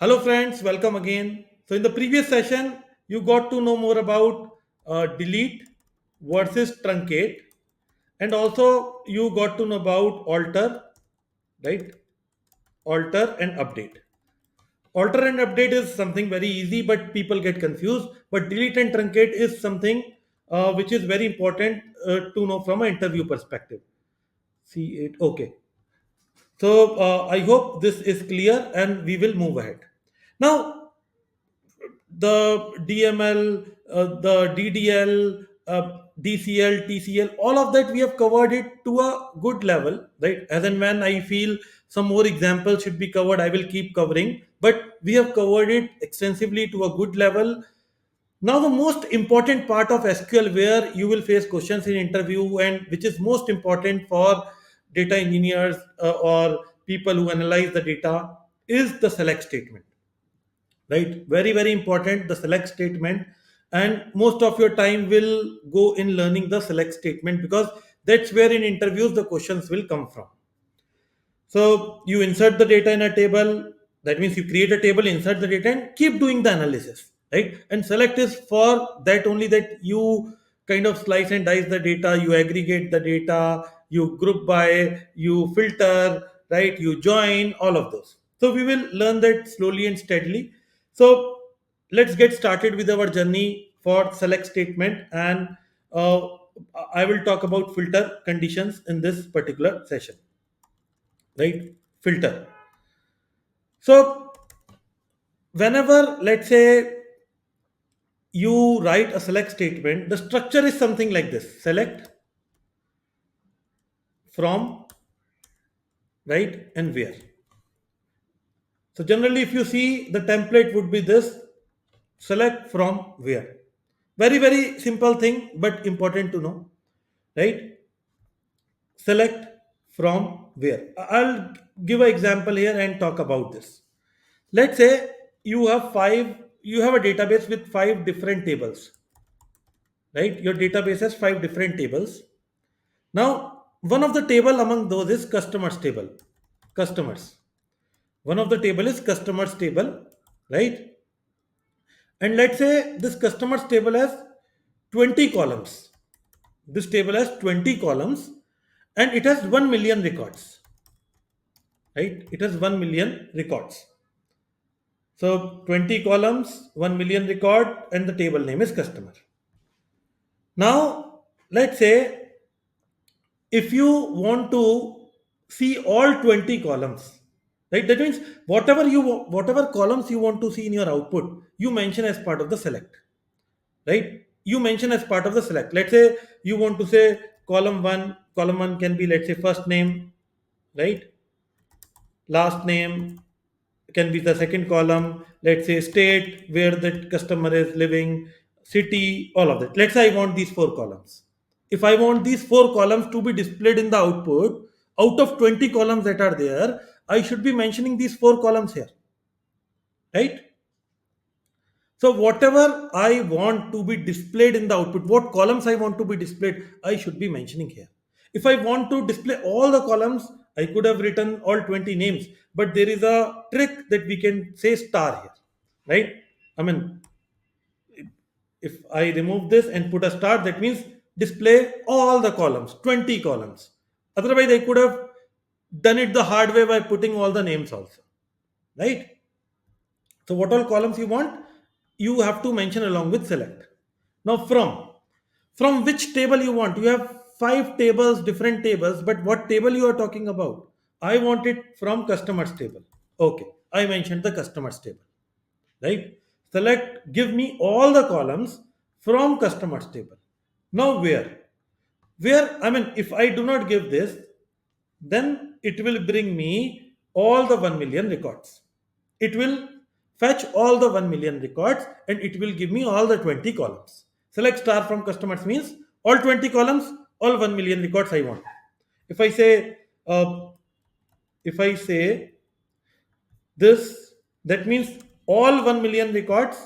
Hello, friends, welcome again. So, in the previous session, you got to know more about delete versus truncate, and also you got to know about alter, right? Alter and update. Alter and update is something very easy, but people get confused. But delete and truncate is something which is very important to know from an interview perspective. See it, okay. So, I hope this is clear and we will move ahead. Now, the DML, the DDL, DCL, TCL, all of that we have covered it to a good level, right? As and when I feel some more examples should be covered, I will keep covering. But we have covered it extensively to a good level. Now, the most important part of SQL where you will face questions in interview and which is most important for data engineers or people who analyze the data is the select statement, right? Very, very important, the select statement. And most of your time will go in learning the select statement because that's where in interviews the questions will come from. So you insert the data in a table. That means you create a table, insert the data, and keep doing the analysis, right? And select is for that only, that you kind of slice and dice the data, you aggregate the data, you group by, you filter, right? You join, all of those. So we will learn that slowly and steadily. So let's get started with our journey for select statement, and uh, I will talk about filter conditions in this particular session, right? Filter. So whenever, let's say, you write a select statement, the structure is something like this: select, from, right, and where. So generally if you see, the template would be this: select, from, where. Very, very simple thing, but important to know, right? Select, from, where. I'll give an example here and talk about this. Let's say you have a database with five different tables, right? Your database has five different tables. Now, one of the table among those is customers table. Customers. One of the table is customers table, right? And let's say this customers table has 20 columns. This table has 20 columns and it has 1 million records, right? It has 1 million records. So 20 columns, 1 million record, and the table name is customer. Now, let's say if you want to see all 20 columns, right? That means whatever columns you want to see in your output, you mention as part of the select, right? You mention as part of the select. Let's say you want to say column 1 can be, let's say, first name, right? Last name can be the second column. Let's say state where the customer is living, city, all of that. Let's say I want these four columns. If I want these four columns to be displayed in the output, out of 20 columns that are there, I should be mentioning these four columns here, right? So whatever I want to be displayed in the output, what columns I want to be displayed, I should be mentioning here. If I want to display all the columns, I could have written all 20 names, but there is a trick that we can say star here, right? I mean, if I remove this and put a star, that means display all the columns, 20 columns. Otherwise, I could have done it the hard way by putting all the names also, right? So what all columns you want, you have to mention along with select. Now from which table you want? You have five tables, different tables, but what table you are talking about? I want it from customers table. Okay, I mentioned the customers table, right? Select, give me all the columns from customers table. Now where, I mean, if I do not give this, then it will bring me all the 1 million records. It will fetch all the 1 million records and it will give me all the 20 columns. Select star from customers means all 20 columns, all 1 million records I want. If I say, uh, if I say this, that means all 1 million records,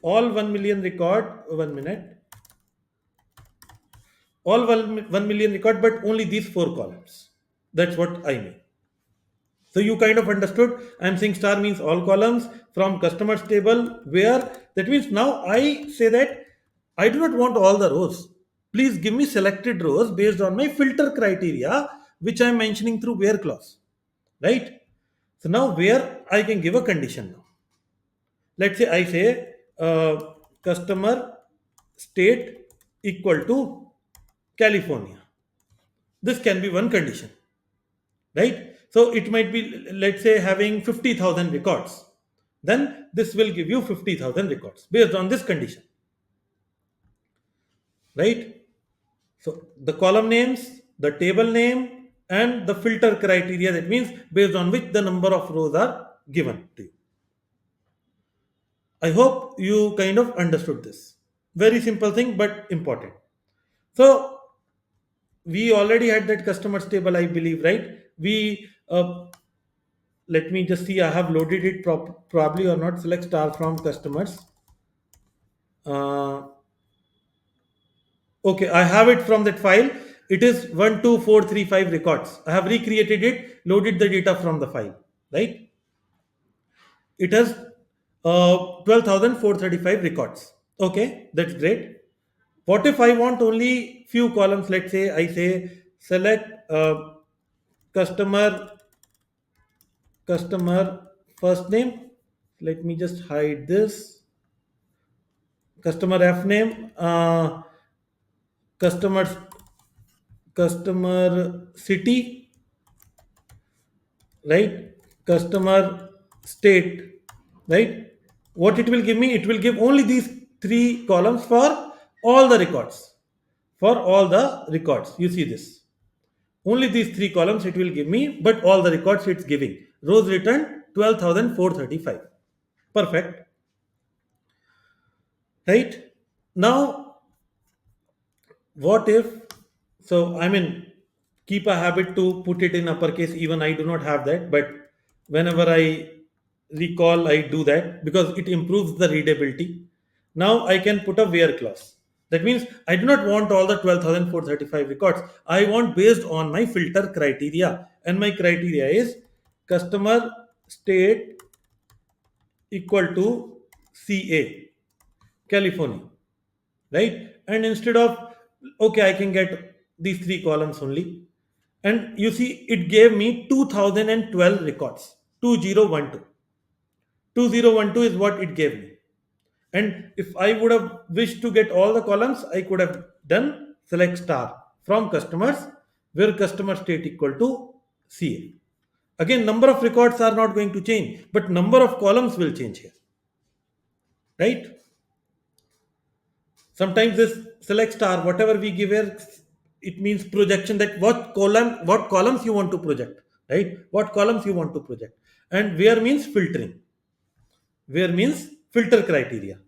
all 1 million record, 1 minute, all 1 million record, but only these four columns. That's what I mean. So you kind of understood. I'm saying star means all columns from customers table where that means now I say that I do not want all the rows. Please give me selected rows based on my filter criteria, which I'm mentioning through where clause. Right? So now where I can give a condition now. Let's say I say customer state equal to California. This can be one condition, right? So it might be, let's say, having 50,000 records. Then this will give you 50,000 records based on this condition, right? So the column names, the table name, and the filter criteria, that means based on which the number of rows are given to you. I hope you kind of understood this. Very simple thing, but important. So we already had that customers table, I believe, right? We let me just see. I have loaded it probably or not. Select star from customers. Uh, okay, I have it from that file. It is 12435 records. I have recreated it, loaded the data from the file, right? It has 12,435 records. Okay, that's great. What if I want only few columns? Let's say I say select customer customer first name. Let me just hide this. Customer F name, customer customer city, right? Customer state, right? What it will give me? It will give only these three columns for all the records. For all the records, you see this. Only these three columns it will give me, but all the records it's giving. Rows returned 12,435. Perfect. Right? Now, what if, so I mean, keep a habit to put it in uppercase. Even I do not have that, but whenever I recall, I do that because it improves the readability. Now I can put a where clause. That means I do not want all the 12,435 records. I want based on my filter criteria. And my criteria is customer state equal to CA, California, right? And instead of, okay, I can get these three columns only. And you see, it gave me 2012 records, 2012. 2012 is what it gave me. And if I would have wished to get all the columns, I could have done select star from customers where customer state equal to CA. Again, number of records are not going to change, but number of columns will change here, right? Sometimes this select star, whatever we give here, it means projection, that what columns you want to project, right? What columns you want to project. And where means filtering. Where means filter criteria.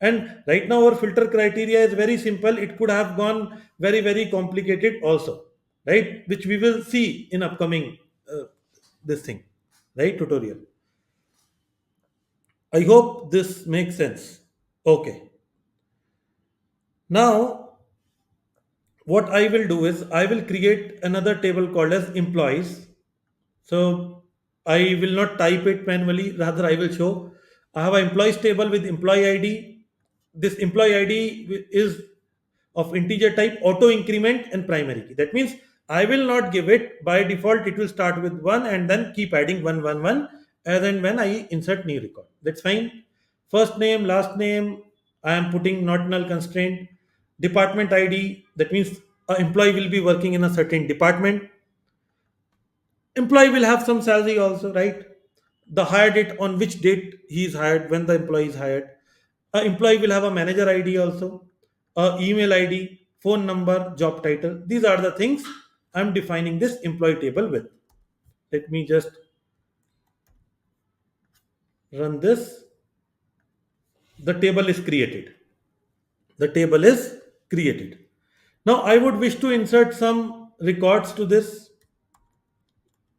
And right now our filter criteria is very simple. It could have gone very, very complicated also, right? Which we will see in upcoming this thing, right? Tutorial. I hope this makes sense. Okay. Now what I will do is I will create another table called as employees. So I will not type it manually, rather I will show. I have an employees table with employee ID. This employee ID is of integer type, auto increment and primary key. That means I will not give it by default. It will start with 1 and then keep adding 1 1 1 as and when I insert new record. That's fine. First name, last name, I am putting not null constraint. Department ID, that means an employee will be working in a certain department. Employee will have some salary also, right? The hire date, on which date he is hired, when the employee is hired. A employee will have a manager ID also, a email ID, phone number, job title. These are the things I'm defining this employee table with. Let me just run this. The table is created. The table is created. Now I would wish to insert some records to this.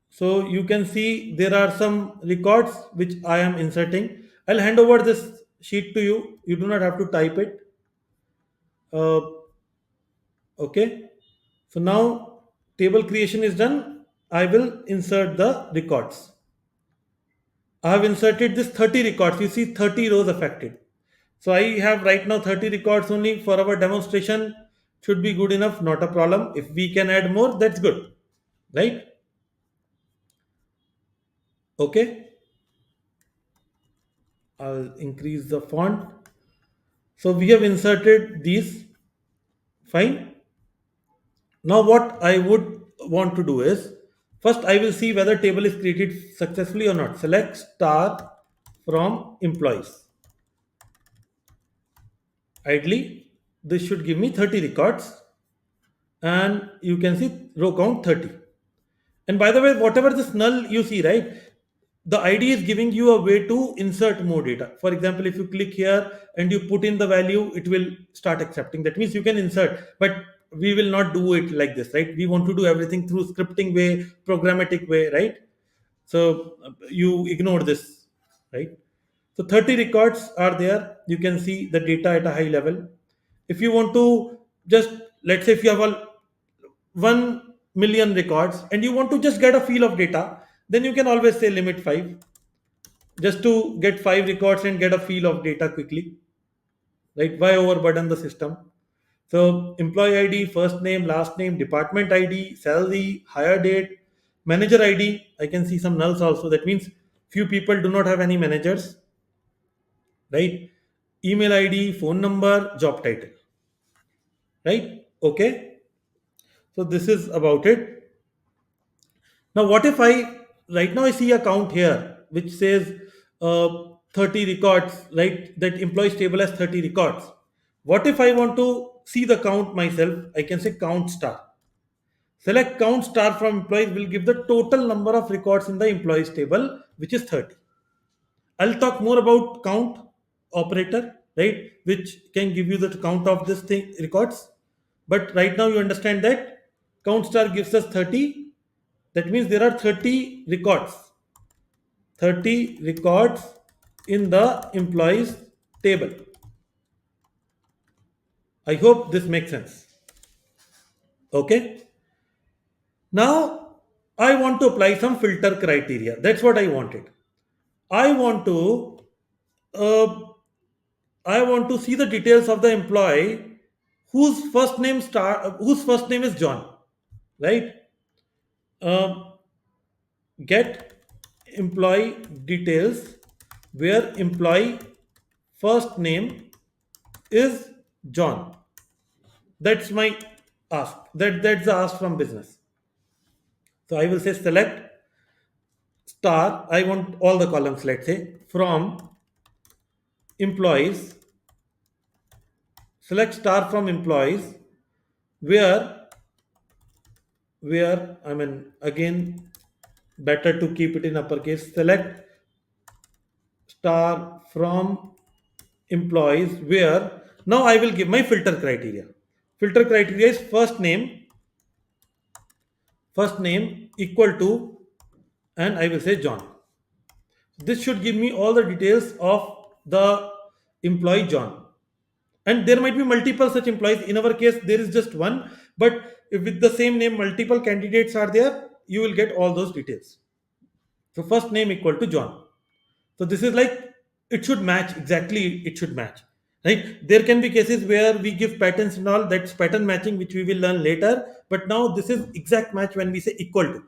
So you can see there are some records which I am inserting. I'll hand over this sheet to you. You do not have to type it. Uh, okay. So now table creation is done. I will insert the records. I have inserted this 30 records. You see 30 rows affected. So I have right now 30 records only for our demonstration. Should be good enough, not a problem. If we can add more, that's good. Right? Okay. I'll increase the font. So we have inserted these. Fine. Now what I would want to do is, first I will see whether table is created successfully or not. Select star from employees. Ideally, this should give me 30 records, and you can see row count 30. And by the way, whatever this null you see, right, the ID is giving you a way to insert more data. For example, if you click here and you put in the value, it will start accepting. That means you can insert, but we will not do it like this, right? We want to do everything through scripting way, programmatic way, right? So you ignore this, right? So 30 records are there. You can see the data at a high level. If you want to just, let's say if you have a 1 million records and you want to just get a feel of data, then you can always say limit 5, just to get 5 records and get a feel of data quickly, right? Why overburden the system? So employee ID, first name, last name, department ID, salary, hire date, manager ID. I can see some nulls also. That means few people do not have any managers, right? Email ID, phone number, job title, right? Okay. So this is about it. Now, what if right now I see a count here which says 30 records, right? That employees table has 30 records. What if I want to see the count myself? I can say count star. Select count star from employees will give the total number of records in the employees table, which is 30. I'll talk more about count operator, right? Which can give you the count of this thing records. But right now you understand that count star gives us 30. That means there are 30 records. 30 records in the employees table. I hope this makes sense. Okay. Now I want to apply some filter criteria. That's what I wanted. I want to uh, I want to see the details of the employee whose first name is John, right? Uh, get employee details where employee first name is John. That's my ask. That's the ask from business. So I will say select star. I want all the columns. Let's say from employees. Select star from employees where I mean again better to keep it in uppercase. Select star from employees where now I will give my filter criteria. Filter criteria is first name equal to, and I will say John. This should give me all the details of the employee John. And there might be multiple such employees. In our case, there is just one, but if with the same name, multiple candidates are there, you will get all those details. So first name equal to John. So this is like it should match exactly. It should match, right? There can be cases where we give patterns and all. That's pattern matching, which we will learn later. But now this is exact match when we say equal to,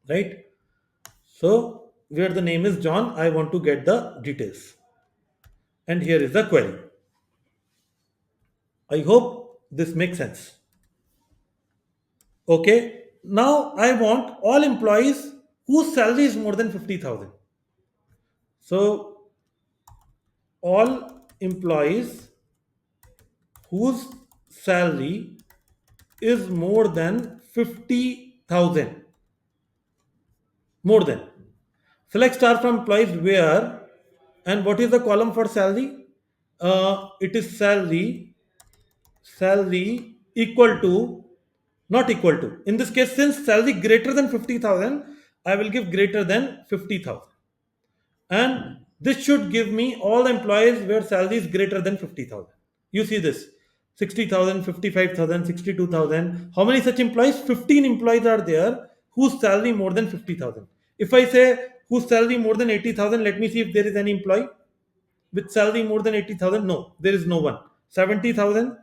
right? So where the name is John, I want to get the details, and here is the query. I hope this makes sense. Okay. Now I want all employees whose salary is more than 50,000. So all employees whose salary is more than 50,000. More than. Select star from employees where, and what is the column for salary? It is salary equal to, not equal to. In this case, since salary greater than 50,000, I will give greater than 50,000. And this should give me all employees where salary is greater than 50,000. You see this. 60,000, 55,000, 62,000. How many such employees? 15 employees are there whose salary more than 50,000. If I say whose salary more than 80,000, let me see if there is any employee with salary more than 80,000. No, there is no one. 70,000,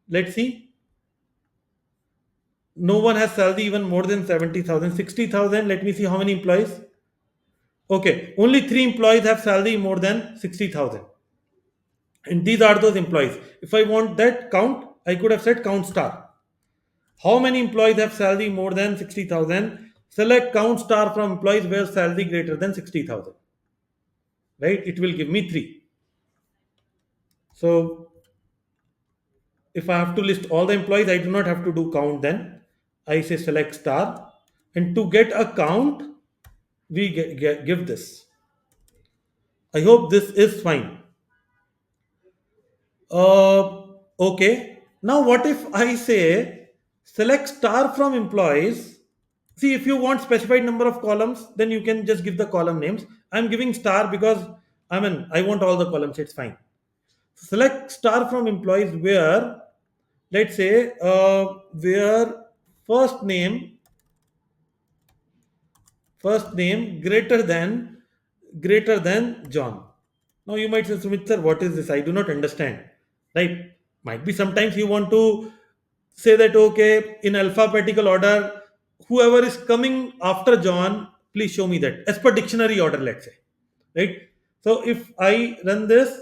let's see. No one has salary even more than 70,000. 60,000, let me see how many employees. Okay, only 3 employees have salary more than 60,000. And these are those employees. If I want that count, I could have said count star. How many employees have salary more than 60,000? Select count star from employees where salary greater than 60,000. Right? It will give me 3. So if I have to list all the employees, I do not have to do count then. I say select star. And to get a count, we give this. I hope this is fine. Okay. Now, what if I say select star from employees? See, if you want specified number of columns, then you can just give the column names. I'm giving star because I want all the columns. It's fine. Select star from employees where, let's say, where first name first name greater than John. Now you might say, Sumit sir, what is this? I do not understand. Right? Might be sometimes you want to say that okay, in alphabetical order, whoever is coming after John, please show me that. As per dictionary order, let's say. Right? So if I run this,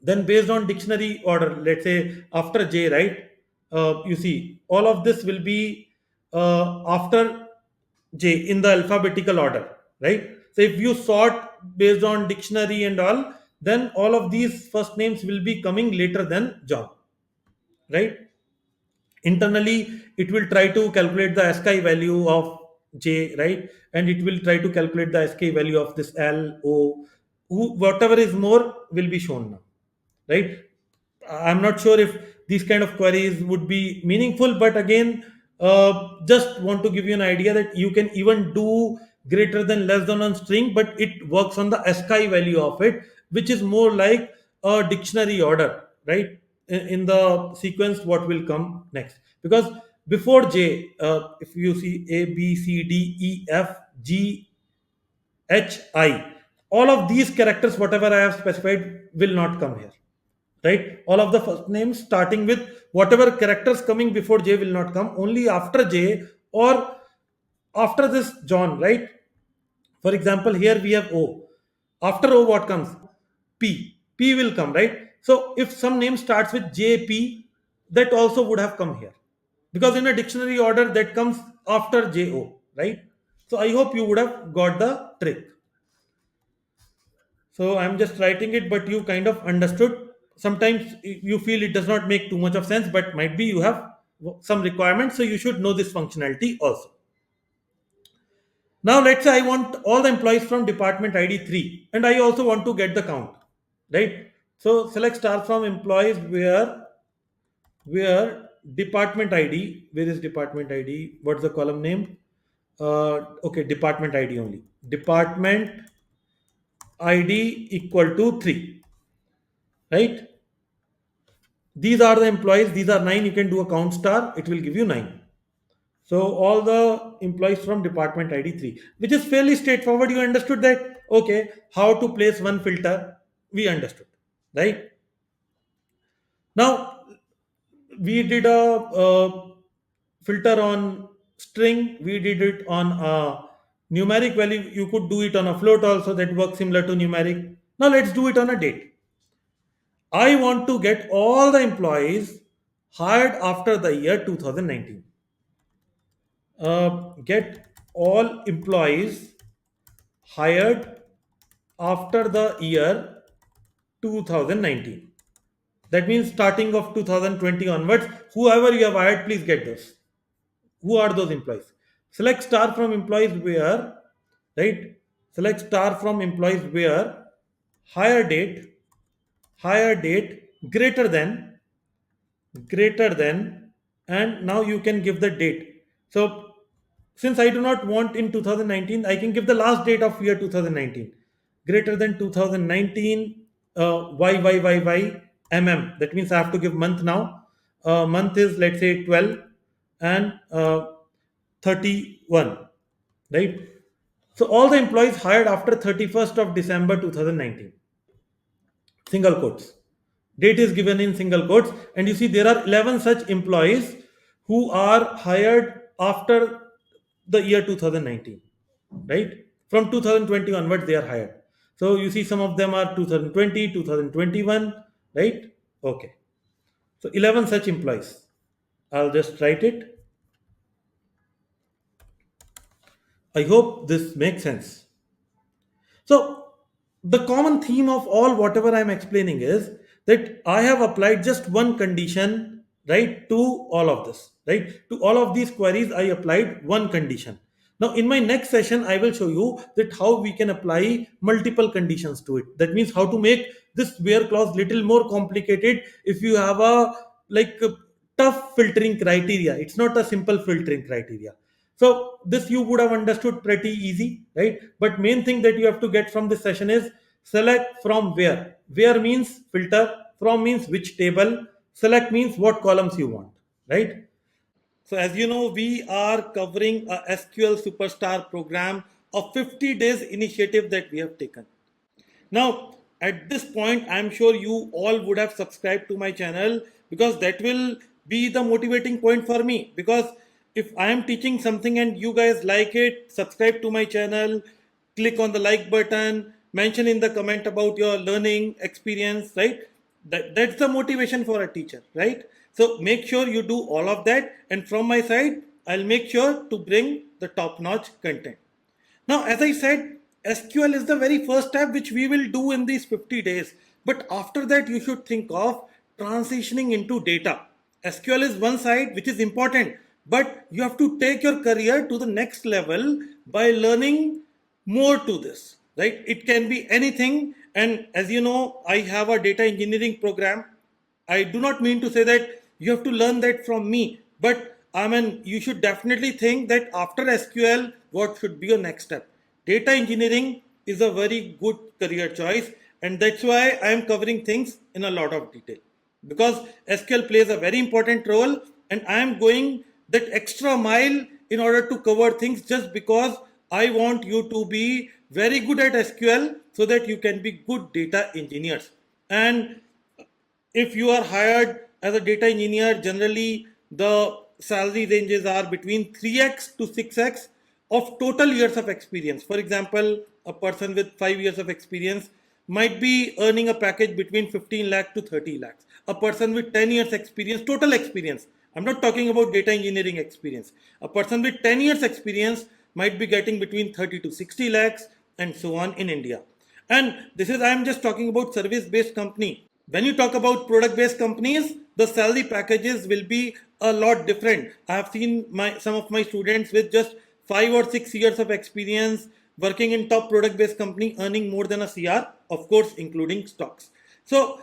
then based on dictionary order, let's say after J, right? You see, all of this will be after J in the alphabetical order, right? So if you sort based on dictionary and all, then all of these first names will be coming later than John, right? Internally, it will try to calculate the ASCII value of J, right? And it will try to calculate the ASCII value of this L, O, whatever is more will be shown now, right? I'm not sure if these kind of queries would be meaningful, but again, just want to give you an idea that you can even do greater than less than on string, but it works on the ASCII value of it, which is more like a dictionary order, right? In the sequence, what will come next? Because before J, if you see A, B, C, D, E, F, G, H, I, all of these characters, whatever I have specified, will not come here, right? All of the first names starting with whatever characters coming before J will not come, only after J or after this John, right? For example, here we have O. After O, what comes? P. P will come, right? So if some name starts with JP, that also would have come here. Because in a dictionary order, that comes after JO, right? So I hope you would have got the trick. So I'm just writing it, but you kind of understood. Sometimes you feel it does not make too much of sense, but might be you have some requirements, so you should know this functionality also. Now let's say I want all the employees from department ID 3 and I also want to get the count, right? So select star from employees where department ID, where is department ID? What's the column name? Okay, department ID only. Department ID equal to 3, right? These are the employees, these are 9. You can do a count star, it will give you 9. So all the employees from department ID 3, which is fairly straightforward. You understood that? Okay, how to place one filter, we understood, right? Now we did a filter on string, we did it on a numeric value. You could do it on a float also, that works similar to numeric. Now let's do it on a date. I want to get all the employees hired after the year 2019. Get all employees hired after the year 2019. That means starting of 2020 onwards, whoever you have hired, please get those. Who are those employees? Select star from employees where, right? Select star from employees where hire date, hire date greater than, and now you can give the date. So since I do not want in 2019, I can give the last date of year 2019, greater than 2019, y, mm. That means I have to give month now. Month is, let's say, 12 and 31, right? So all the employees hired after 31st of December 2019. Single quotes. Date is given in single quotes, and you see there are 11 such employees who are hired after the year 2019, right? From 2020 onwards, they are hired. So you see some of them are 2020, 2021, right? Okay. So 11 such employees. I'll just write it. I hope this makes sense. So, the common theme of all whatever I'm explaining is that I have applied just one condition, right, to all of this, right? To all of these queries, I applied one condition. Now, in my next session, I will show you that how we can apply multiple conditions to it. That means how to make this where clause little more complicated if you have a like a tough filtering criteria. It's not a simple filtering criteria. So this you would have understood pretty easy, right? But main thing that you have to get from this session is select from where. Where means filter, from means which table, select means what columns you want, right? So as you know, we are covering a SQL Superstar program, a 50 days initiative that we have taken. Now, at this point, I'm sure you all would have subscribed to my channel because that will be the motivating point for me. Because if I am teaching something and you guys like it, subscribe to my channel, click on the like button, mention in the comment about your learning experience, right? That's the motivation for a teacher, right? So make sure you do all of that. And from my side, I'll make sure to bring the top notch content. Now, as I said, SQL is the very first step which we will do in these 50 days. But after that, you should think of transitioning into data. SQL is one side which is important, but you have to take your career to the next level by learning more to this, right? It can be anything. And as you know, I have a data engineering program. I do not mean to say that you have to learn that from me, but I mean, you should definitely think that after SQL, what should be your next step? Data engineering is a very good career choice, and that's why I am covering things in a lot of detail because SQL plays a very important role, and I am going that extra mile in order to cover things just because I want you to be very good at SQL so that you can be good data engineers. And if you are hired as a data engineer, generally the salary ranges are between 3x to 6x of total years of experience. For example, a person with 5 years of experience might be earning a package between 15 lakh to 30 lakhs. A person with 10 years experience, total experience, I'm not talking about data engineering experience. A person with 10 years experience might be getting between 30 to 60 lakhs and so on in India. And this is, I am just talking about service based company. When you talk about product based companies, the salary packages will be a lot different. I have seen some of my students with just 5 or 6 years of experience working in top product based company earning more than a CR, of course, including stocks. So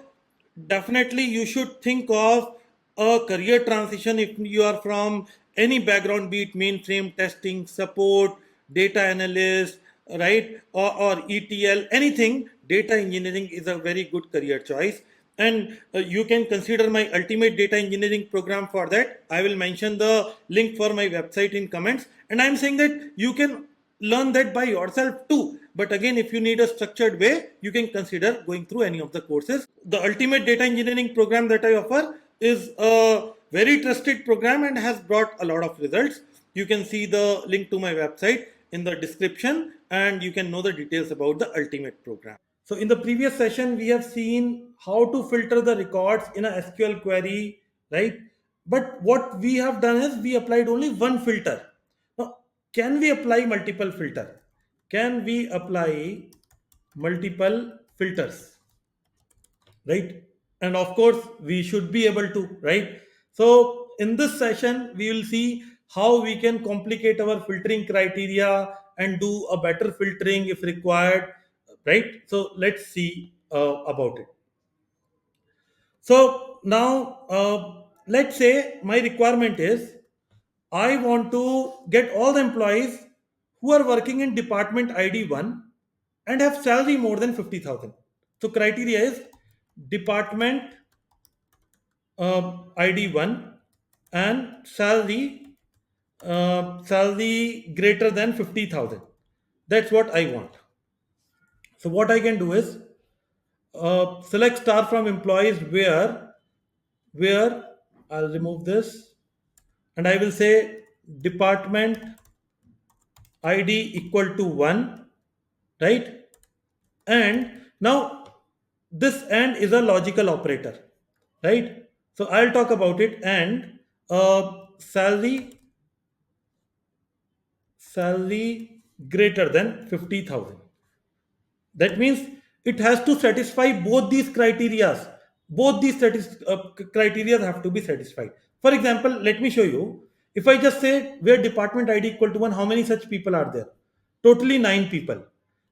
definitely you should think of a career transition if you are from any background, be it mainframe testing, support, data analyst, right, or ETL, anything. Data engineering is a very good career choice, and you can consider my ultimate data engineering program. For that, I will mention the link for my website in comments, and I'm saying that you can learn that by yourself too. But again, if you need a structured way, you can consider going through any of the courses. The ultimate data engineering program that I offer is a very trusted program and has brought a lot of results. You can see the link to my website in the description, and you can know the details about the ultimate program. So in the previous session, we have seen how to filter the records in a SQL query, right? But what we have done is we applied only one filter. Now, can we apply multiple filter? Can we apply multiple filters? Right? And of course, we should be able to, right? So in this session, we will see how we can complicate our filtering criteria and do a better filtering if required, right? So let's see about it. So now, let's say my requirement is I want to get all the employees who are working in department ID 1 and have salary more than 50,000. So criteria is department ID 1 and salary greater than 50,000. That's what I want. So what I can do is select star from employees where I'll remove this and I will say department ID equal to 1, right? And now this and is a logical operator, right? So I'll talk about it and salary greater than 50,000. That means it has to satisfy both these criterias. Both these criteria have to be satisfied. For example, let me show you. If I just say where department ID equal to 1, how many such people are there? Totally 9 people.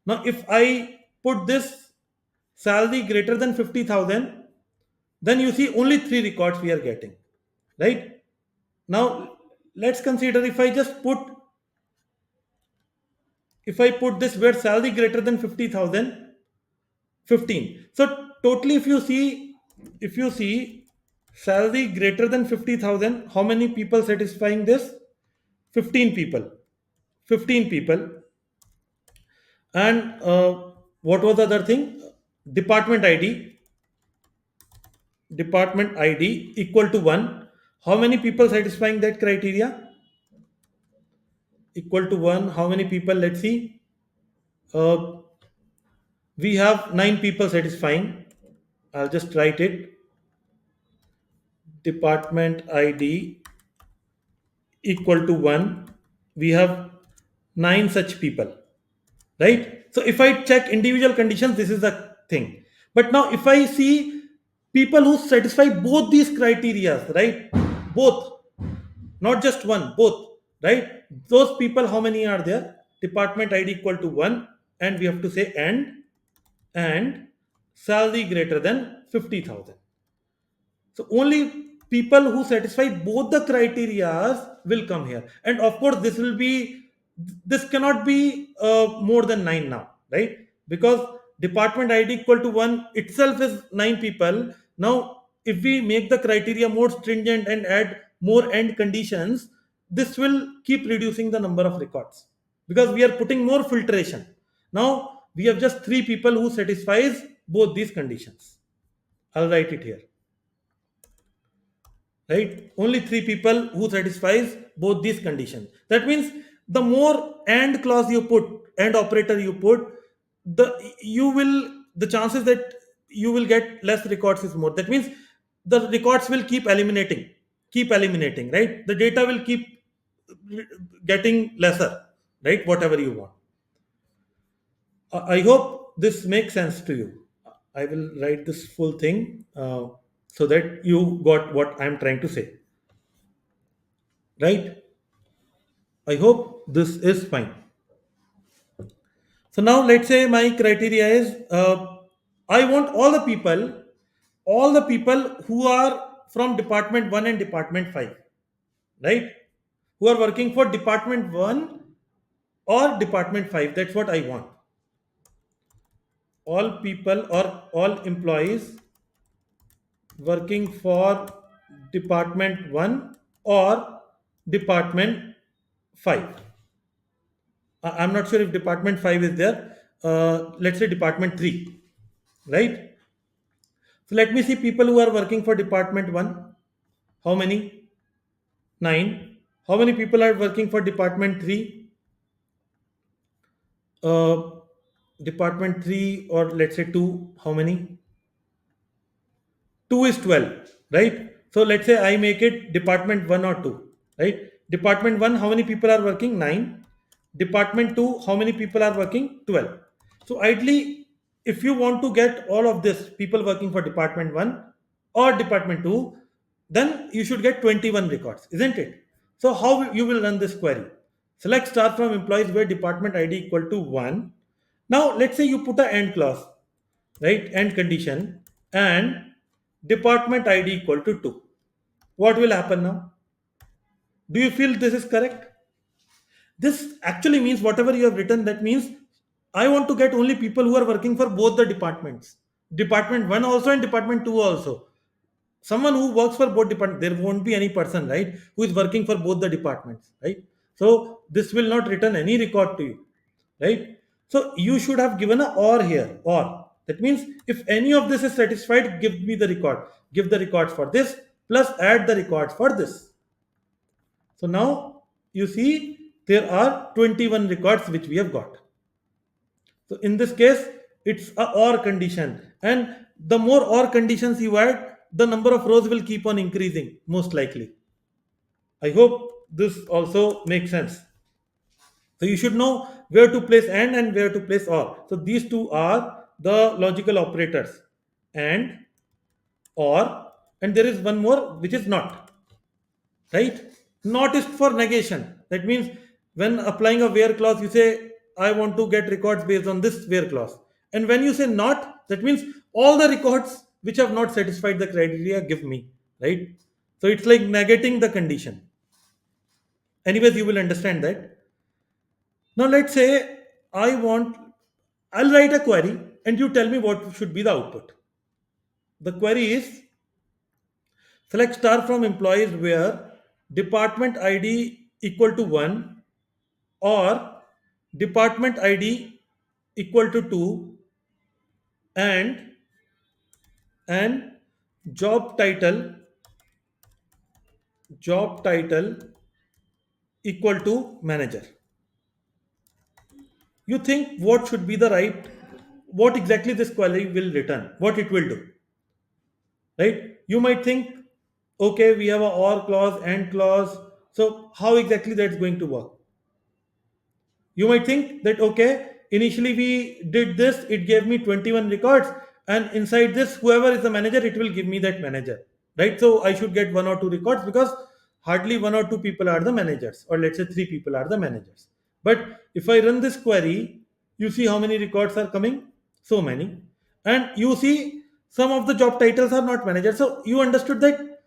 Now, if I put this salary greater than 50,000, then you see only 3 records we are getting. Right? Now, let's consider if I put this where salary greater than 50,000, 15. So totally if you see salary greater than 50,000, how many people satisfying this? 15 people. 15 people. And what was the other thing? Department ID. Department ID equal to 1. How many people satisfying that criteria? Equal to 1. How many people? Let's see. Uh, we have 9 people satisfying. I'll just write it. Department ID equal to 1, we have 9 such people, right? So if I check individual conditions, this is the thing. But now if I see people who satisfy both these criteria, right? Both, not just one, both, right? Those people, how many are there? Department ID equal to 1, and we have to say and salary greater than 50,000. So only people who satisfy both the criterias will come here. And of course, this cannot be more than 9 now, right? Because department ID equal to 1 itself is 9 people. Now, if we make the criteria more stringent and add more end conditions, this will keep reducing the number of records because we are putting more filtration. Now we have just 3 people who satisfies both these conditions. I'll write it here, right? Only 3 people who satisfies both these conditions. That means the more and clause you put, and operator you put, the chances that you will get less records is more. That means the records will keep eliminating, right? The data will keep getting lesser, right? Whatever you want. I hope this makes sense to you. I will write this full thing so that you got what I'm trying to say, right? I hope this is fine. So now let's say my criteria is I want all the people who are from department 1 and department 5, right? Who are working for department 1 or department 5. That's what I want. All people or all employees working for department 1 or department 5. I'm not sure if department 5 is there. Let's say department 3, right? So let me see people who are working for department 1. How many? 9. How many people are working for department 3? Uh, Department 3 or let's say 2. How many? 2 is 12, right? So let's say I make it department 1 or 2, right? Department 1, how many people are working? 9. Department 2, how many people are working? 12. So ideally, if you want to get all of this people working for department 1 or department 2, then you should get 21 records, isn't it? So how you will run this query? Select star from employees where department ID equal to 1. Now let's say you put a end clause, right? End condition and department ID equal to 2. What will happen now? Do you feel this is correct? This actually means whatever you have written, that means I want to get only people who are working for both the departments. Department 1 also and department 2 also. someone who works for both departments, there won't be any person, right, who is working for both the departments, right? So this will not return any record to you, right? So you should have given a or here, or that means if any of this is satisfied, give me the record, give the records for this plus add the records for this. So now you see there are 21 records which we have got. So in this case, it's a or condition. And the more or conditions you add, the number of rows will keep on increasing, most likely. I hope this also makes sense. So you should know where to place and where to place or. So these two are the logical operators, and or, and there is one more which is not. Right? Not is for negation. That means when applying a where clause, you say, I want to get records based on this where clause. And when you say not, that means all the records which have not satisfied the criteria, give me. Right? So it's like negating the condition. Anyways, you will understand that. Now let's say I'll write a query and you tell me what should be the output. The query is select star from employees where department ID equal to 1 or department ID equal to 2 and and job title job title equal to manager. You think what should be the right, what exactly this query will return, what it will do, right? You might think, okay, we have a or clause and clause, so how exactly that's going to work? You might think that, okay, initially we did this, it gave me 21 records, and inside this, whoever is the manager, it will give me that manager, right? So I should get one or two records because hardly one or two people are the managers, or let's say three people are the managers. But if I run this query, you see how many records are coming? So many. And you see some of the job titles are not managers. So you understood that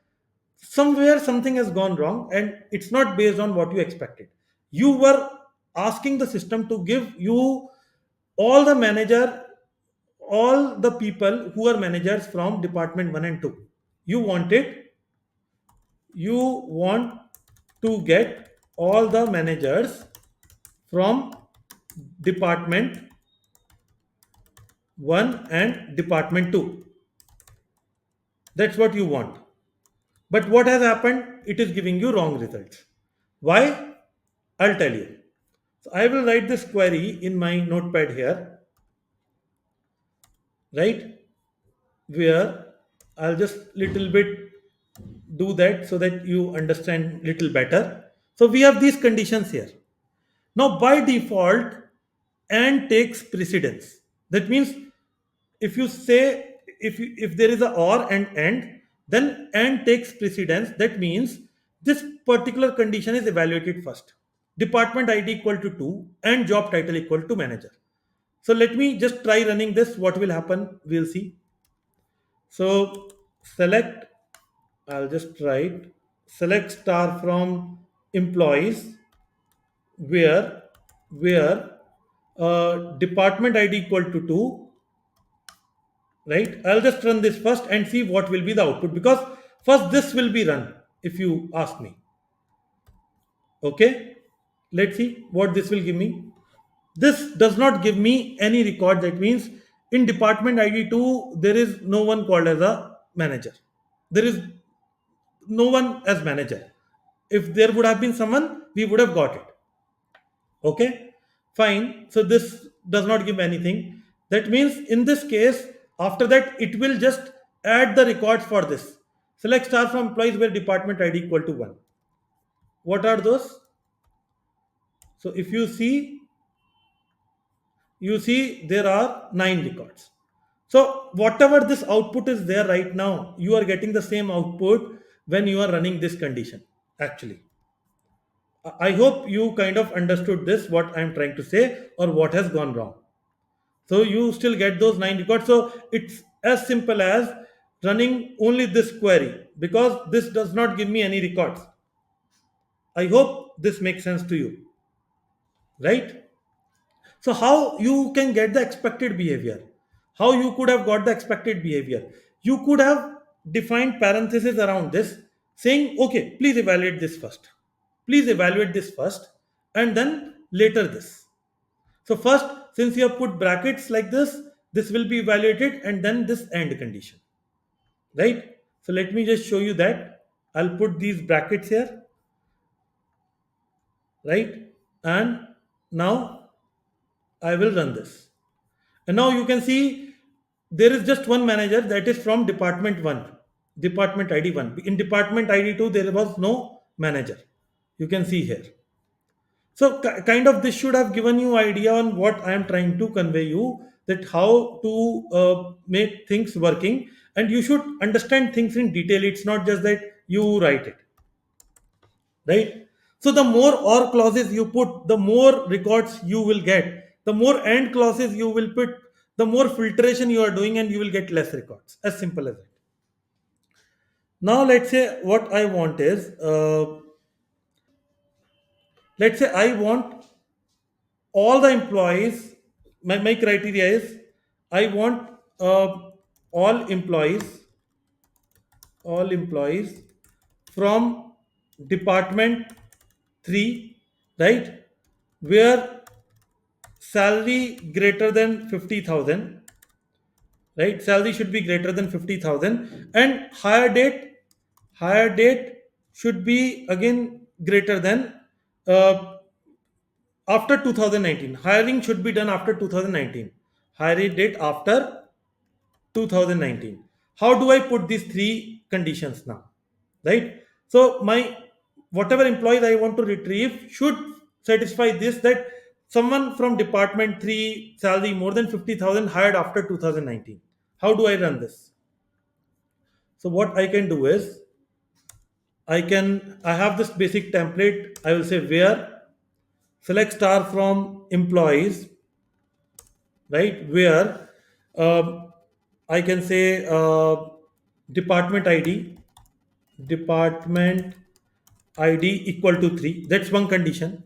somewhere something has gone wrong and it's not based on what you expected. You were asking the system to give you all the manager, all the people who are managers from department 1 and 2. You want to get all the managers from department 1 and department 2. That's what you want. But what has happened? It is giving you wrong results. Why? I'll tell you. So I will write this query in my notepad here, right? Where I'll just little bit do that so that you understand little better. So we have these conditions here. Now by default, and takes precedence. That means if you say if there is a or and then and takes precedence. That means this particular condition is evaluated first. Department ID equal to 2 and job title equal to manager. So let me just try running this. What will happen? We'll see. So select, I'll just write select star from employees where department ID equal to 2, right? I'll just run this first and see what will be the output because first this will be run if you ask me. Okay, let's see what this will give me. This does not give me any record. That means in department ID 2, there is no one called as a manager. There is no one as manager. If there would have been someone, we would have got it. Okay, fine. So this does not give anything. That means in this case, after that, it will just add the records for this. Select star from employees where department ID equal to 1. What are those? So if you see there are 9 records. So whatever this output is there right now, you are getting the same output when you are running this condition actually. I hope you kind of understood this, what I'm trying to say, or what has gone wrong. So you still get those 9 records. So it's as simple as running only this query because this does not give me any records. I hope this makes sense to you, right? So how you can get the expected behavior? How you could have got the expected behavior? You could have. defined parenthesis around this saying, okay, please evaluate this first. Please evaluate this first and then later this. So first, since you have put brackets like this will be evaluated and then this end condition, right? So let me just show you that. I'll put these brackets here, right? And now I will run this. And now you can see there is just one manager that is from department 1, department ID 1. In department ID 2, there was no manager. You can see here. So kind of this should have given you idea on what I am trying to convey you, that how to make things working, and you should understand things in detail. It's not just that you write it, right? So the more or clauses you put, the more records you will get. The more and clauses you will put, the more filtration you are doing, and you will get less records. As simple as that. Now let's say what I want is, let's say I want all the employees. My criteria is I want all employees, all employees from department 3, right, where salary greater than 50,000, right, salary should be greater than 50,000, and higher date should be again greater than uh, after 2019. Hiring should be done after 2019. Hiring date after 2019. How do I put these three conditions now? Right? So my whatever employees I want to retrieve should satisfy this, that someone from department 3 salary more than 50,000 hired after 2019. How do I run this? So what I can do is I have this basic template. I will say where select star from employees, right, where um, I can say department id department id equal to 3. That's one condition,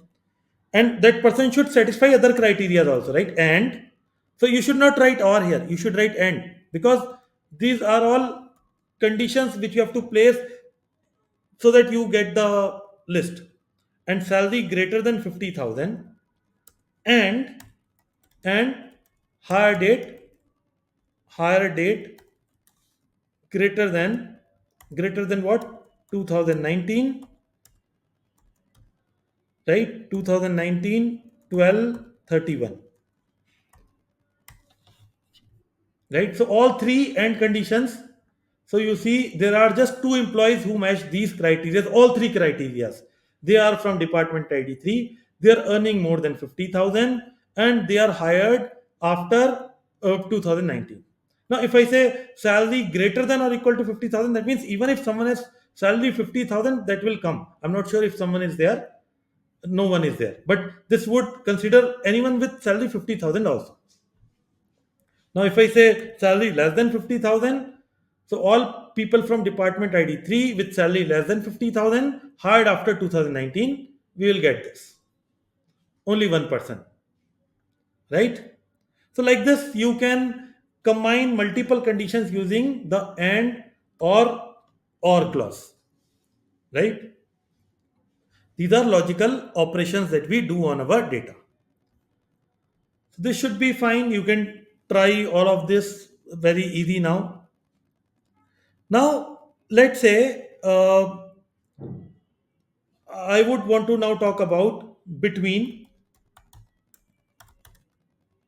and that person should satisfy other criteria also, right? And so you should not write or here, you should write and, because these are all conditions which you have to place so that you get the list. And salary greater than 50,000, and and higher date higher date greater than what, 2019, right, 2019 12/31, right? So all three end conditions. So you see there are just two employees who match these criteria, all three criteria. They are from department id 3, they are earning more than 50,000, and they are hired after 2019. Now if I say salary greater than or equal to 50,000, that means even if someone has salary 50,000, that will come. I'm not sure if someone is there, no one is there, but this would consider anyone with salary 50,000 also. Now, if I say salary less than 50,000, so all people from department ID 3 with salary less than 50,000 hired after 2019, we will get this. Only one person, right? So, like this, you can combine multiple conditions using the and or clause, right? These are logical operations that we do on our data. So this should be fine. You can try all of this very easy now. Now, let's say I would want to now talk about between,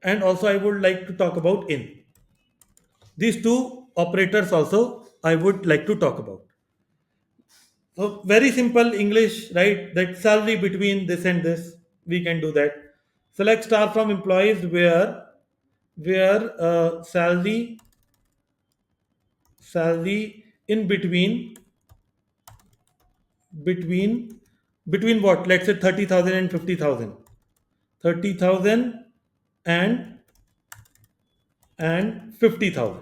and also I would like to talk about in. These two operators also I would like to talk about. So, very simple English, right? That salary between this and this, we can do that. Select star from employees where salary in between between what, let's say 30,000 and 50,000, 30,000 and 50,000.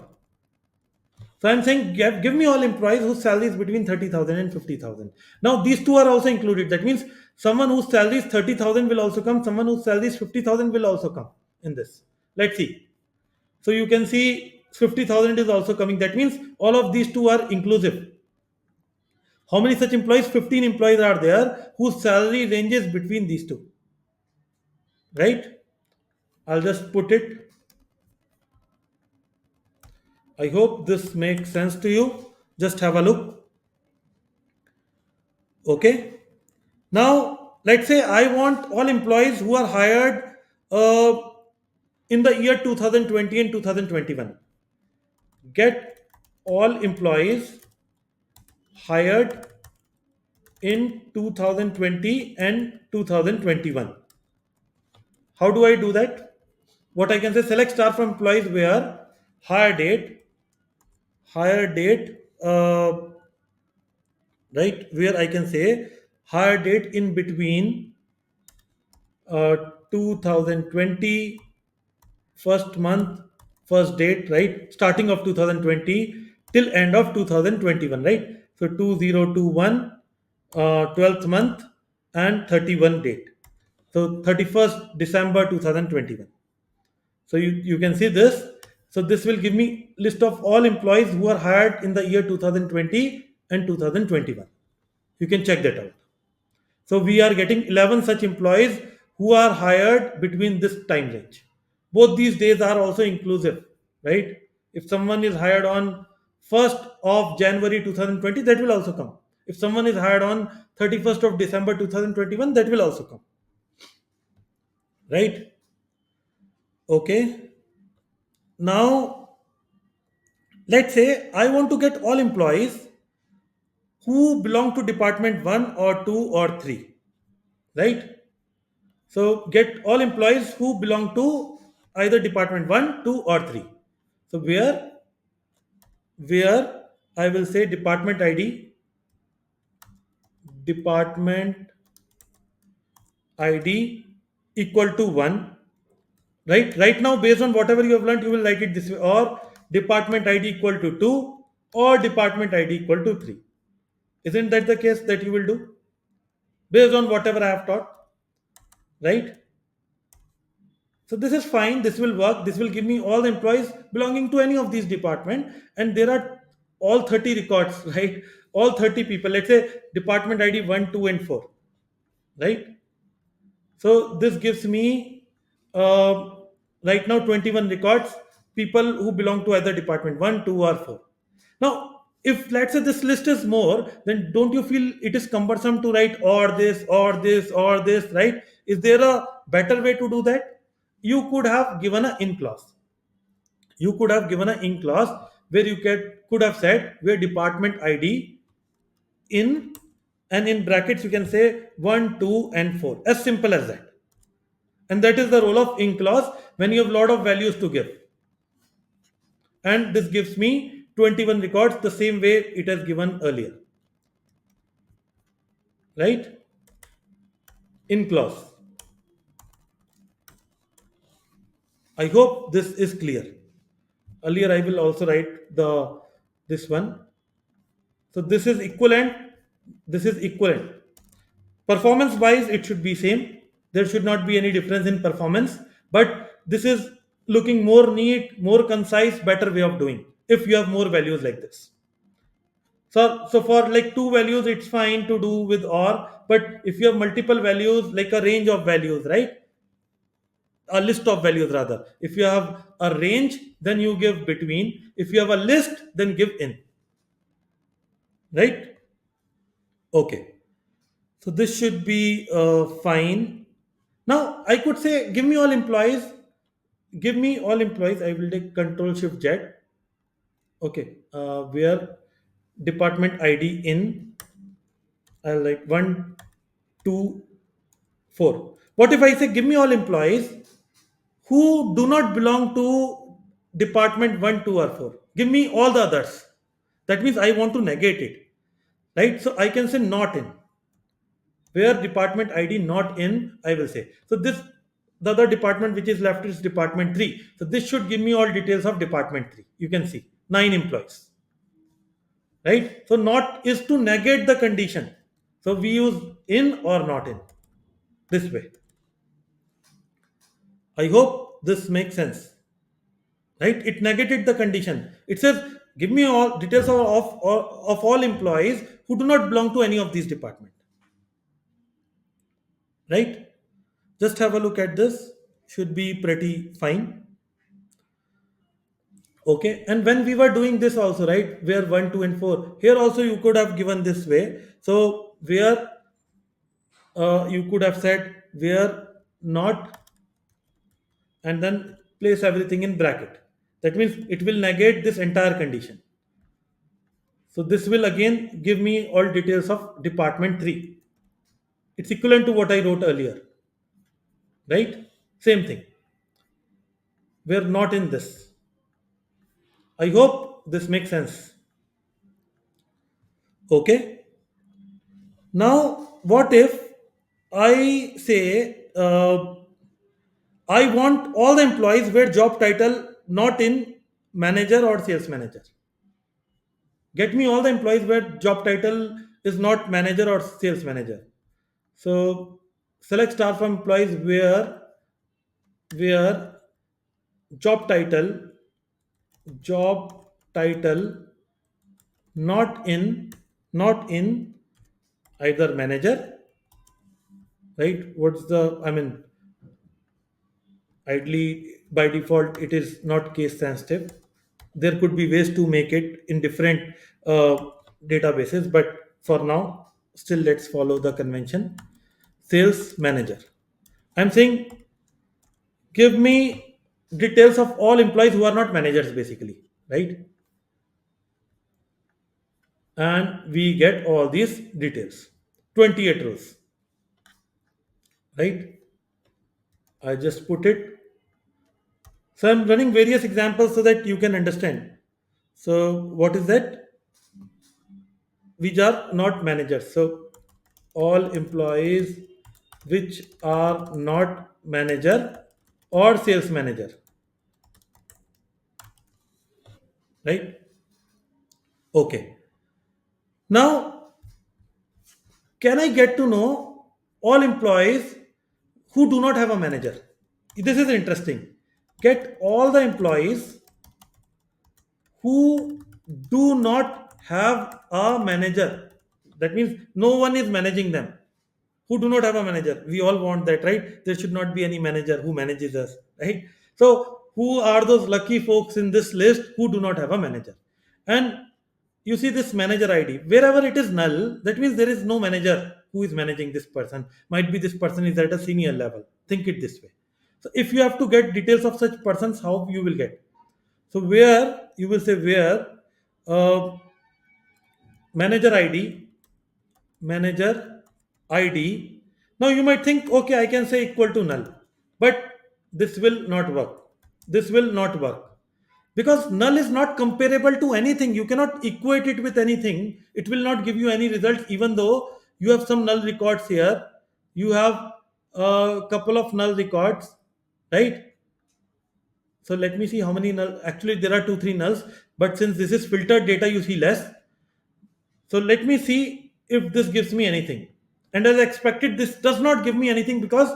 So I'm saying give me all employees whose salary is between 30,000 and 50,000. Now these two are also included. That means someone whose salary is 30,000 will also come, someone whose salary is 50,000 will also come in this. Let's see. So you can see 50,000 is also coming. That means all of these two are inclusive. How many such employees? 15 employees are there whose salary ranges between these two. Right? I'll just put it. I hope this makes sense to you. Just have a look. Okay. Now, let's say I want all employees who are hired uh, in the year 2020 and 2021. Get all employees hired in 2020 and 2021. How do I do that? What I can say, select star from employees where hire date, hire date, right? Where I can say hire date in between 2020 first month, first date, right? Starting of 2020 till end of 2021, right? So 2021, 12th month and 31 date. So 31st December 2021. So you can see this. So this will give me list of all employees who are hired in the year 2020 and 2021. You can check that out. So we are getting 11 such employees who are hired between this time range. Both these days are also inclusive, right? If someone is hired on 1st of January 2020, that will also come. If someone is hired on 31st of December 2021, that will also come, right? Okay. Now, let's say I want to get all employees who belong to department 1 or 2 or 3, right? So get all employees who belong to either department 1, 2 or 3. So where I will say department ID equal to 1, right? Right now, based on whatever you have learned, you will write it this way, or department ID equal to 2 or department ID equal to 3. Isn't that the case that you will do based on whatever I have taught, right? So this is fine. This will work. This will give me all the employees belonging to any of these department, and there are all 30 records, right? All 30 people. Let's say department ID 1, 2, and 4, right? So this gives me uh, right now 21 records, people who belong to either department 1, 2, or 4. Now, if let's say this list is more, then don't you feel it is cumbersome to write or this, or this, or this, right? Is there a better way to do that? You could have given an in clause. You could have given an in clause where you could have said where department ID in, and in brackets you can say 1, 2, and 4. As simple as that. And that is the role of in clause when you have lot of values to give. And this gives me 21 records the same way it has given earlier. Right? In clause. I hope this is clear. Earlier I will also write the this one. So this is equivalent. This is equivalent. Performance wise, it should be same. There should not be any difference in performance. But this is looking more neat, more concise, better way of doing. If you have more values like this. So for like two values, it's fine to do with or. But if you have multiple values, like a range of values, right? A list of values rather. If you have a range, then you give between. If you have a list, then give in. Right? Okay. So this should be fine. Now I could say, give me all employees. Give me all employees. I will take Control Shift Z. Okay. Where department ID in. I'll write 1, 2, 4. What if I say, give me all employees who do not belong to department 1, 2, or 4? Give me all the others. That means I want to negate it. Right? So I can say not in. Where department ID not in, I will say. So this, the other department which is left is department 3. So this should give me all details of department 3. You can see 9 employees. Right? So not is to negate the condition. So we use in or not in this way. I hope this makes sense. right? It negated the condition. It says, give me all details of all employees who do not belong to any of these department, right? Just have a look at this. Should be pretty fine. Okay. And when we were doing this also, right, where 1, 2, and 4, here also you could have given this way. So where you could have said where not, and then place everything in bracket. That means it will negate this entire condition. So this will again give me all details of department 3. It's equivalent to what I wrote earlier, right? Same thing. We're not in this. I hope this makes sense. Okay. Now, what if I say I want all the employees where job title not in manager or sales manager? Get me all the employees where job title is not manager or sales manager. So select star from employees where job title job title not in either manager, right? What's the, I mean, ideally by default it is not case sensitive. There could be ways to make it in different uh, databases, but for now still let's follow the convention. Sales manager, I'm saying give me details of all employees who are not managers basically, right? And we get all these details. 28 rows, right? I just put it. So I'm running various examples so that you can understand. So what is that? Which are not managers. So all employees which are not manager or sales manager, right? Okay. Now, can I get to know all employees who do not have a manager? This is interesting. Get all the employees who do not have a manager. That means no one is managing them. Who do not have a manager. We all want that, right? There should not be any manager who manages us, right? So, who are those lucky folks in this list who do not have a manager? And you see this manager ID. Wherever it is null, that means there is no manager who is managing this person. Might be this person is at a senior level. Think it this way. So, if you have to get details of such persons, how you will get? So, where you will say where uh, manager ID manager ID. Now you might think, okay, I can say equal to null, but this will not work. This will not work because null is not comparable to anything. You cannot equate it with anything. It will not give you any results, even though you have some null records here. You have a couple of null records, right? So let me see how many null. Actually, there are two, three nulls, but since this is filtered data, you see less. So let me see if this gives me anything. And as expected, this does not give me anything because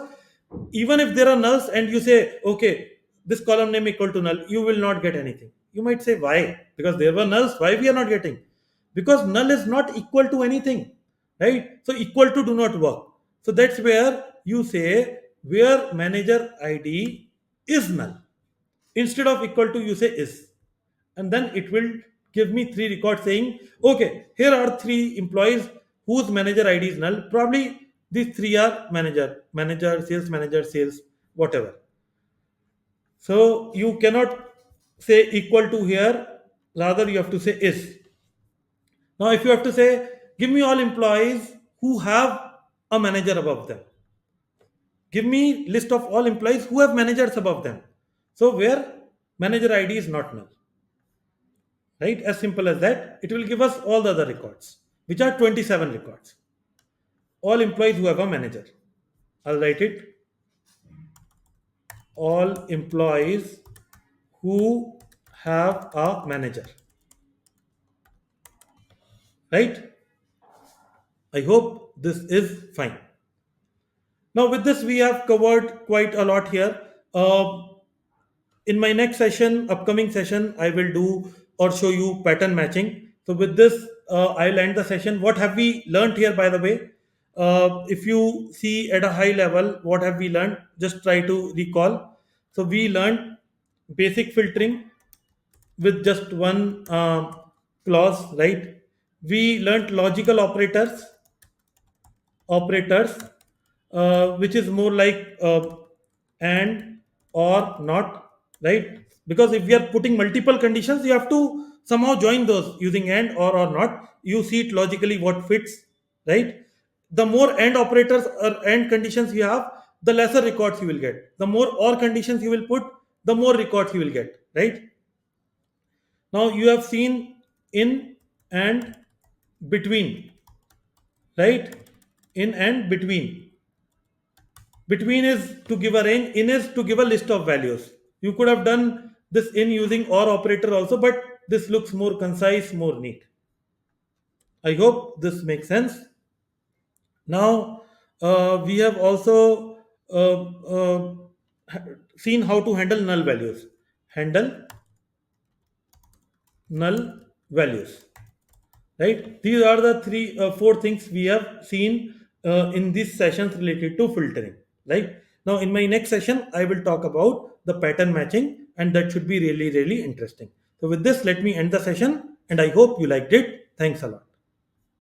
even if there are nulls and you say, okay, this column name equal to null, you will not get anything. You might say, why? Because there were nulls. Why we are not getting? Because null is not equal to anything, right? So equal to do not work. So that's where you say where manager ID is null. Instead of equal to, you say is, and then it will give me three records saying, okay, here are three employees whose manager ID is null. Probably these three are manager, sales, whatever. So you cannot say equal to here, rather you have to say is. Now if you have to say, give me all employees who have a manager above them. Give me list of all employees who have managers above them. So where manager ID is not null, right? As simple as that. It will give us all the other records, which are 27 records. All employees who have a manager. I'll write it. All employees who have a manager, right? I hope this is fine. Now, with this, we have covered quite a lot here. in my next session, upcoming session, I will do or show you pattern matching. So with this, I'll end the session. What have we learned here, by the way? If you see at a high level, what have we learned? Just try to recall. So we learned basic filtering with just one clause, right? We learned logical operators, which is more like and or not, right? Because if we are putting multiple conditions, you have to somehow join those using and or not. You see it logically what fits, right? The more and operators or and conditions you have, the lesser records you will get. The more or conditions you will put, the more records you will get, right? Now you have seen in and between, right? In and between. Between is to give a range, in is to give a list of values. You could have done this in using or operator also, but this looks more concise, more neat. I hope this makes sense. Now, we have also seen how to handle null values. Handle null values. Right? These are the four things we have seen in these sessions related to filtering. Right? Now, in my next session, I will talk about the pattern matching, and that should be really, really interesting. So, with this, let me end the session, and I hope you liked it. Thanks a lot.